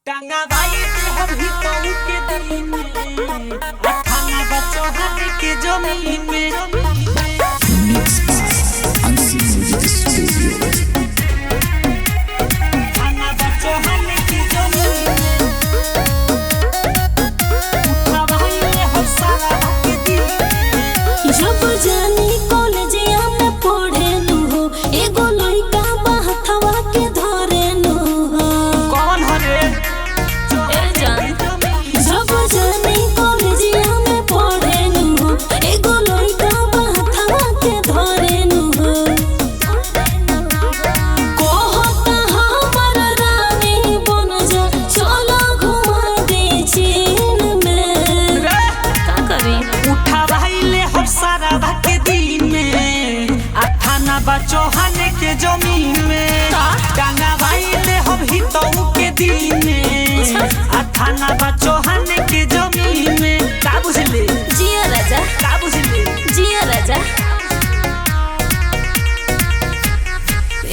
टांगा भाई ते हम ही तो के दिन में अठाना बच्चों हाथ के जमीन में Mixed by Unseen Music Studio. अठाना बच्चों हाथ के जमीन में उठा भाई हम सारा के दिन जब जानी कॉलेजिया में पढ़े नु हो एगो लइका बाहथवा के धरे नु हो कौन हरे ए जान जब जानी कॉलेजिया में पढ़े नु हो एगो लइका बाहथवा के धरे नु हो कहता हमर रानी बन जा चलो घुमा दे चीन में का करी उठा भाई हम सारा के दिन में अठाना बच्चों हाथ के जमीन में टांगा भाई हम ही तो के दिन में अठाना बच्चों हाथ के जमीन में का बुझले जिया राजा का बुझले जिया राजा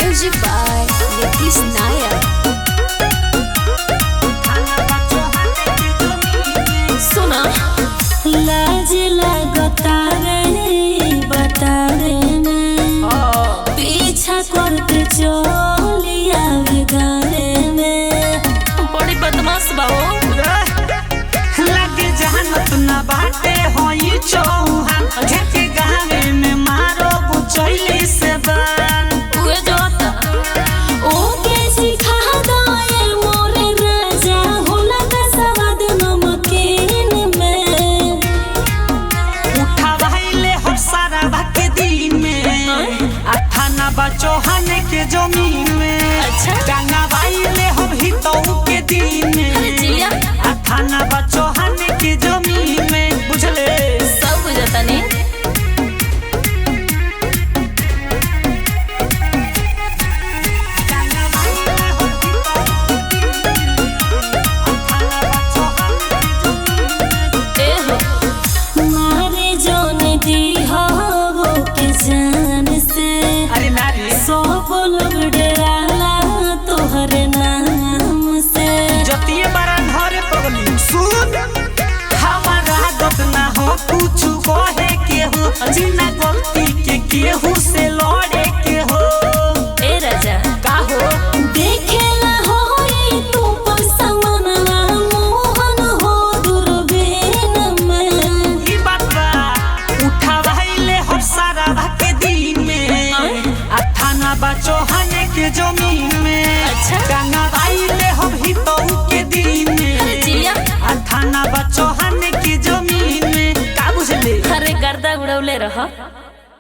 म्यूजिक बाय नीतीश नायक अठाना बच्चों हाथ के जमीन में सुना लाज लगता रे बता रे में पीछा करके चलिया गाने में बड़ी बदमाश बाओ लगे जहानत ना बाटे होई चौहान घेके गावे में मारो बुचैली से बान उए जोता ओ के सिखा दाए मोरे राजा होला का स्वाद नमकीन में उठा भाईले हम सारा के दिन में अठाना बच्चों हाने के जमीन में अच्छा। टांगा भाईले हम ही तो के दिन अरे में जिया अठाना बच्चों हाने के जमीन में बुझले सब बुझता नहीं टांगा भाईले हम ही तो के दिन में अठाना बच्चों हाने के जमीन में मारे जोने दी हो वो के जान से अरे नारी सब लोग डराला तोहरे नाम से जतिये बारा घरे पगली सुन हमारा गत ना हो कुछ कहे के हो जिना गलती के केहू से लड़े के हो ए राजा का हो देखेला होई तू पैसा मनवा मोहन हो दूरबीन में ई बात बा उठा भाईले हम सारा के दिन में अठाना बच्चों हाने के जमीन में अच्छा। टांगा भाईले हम ही तो के दिन अरे जिया में अठाना बच्चों हाने के जमीन में का बुझले अरे गर्दा उड़ौले रह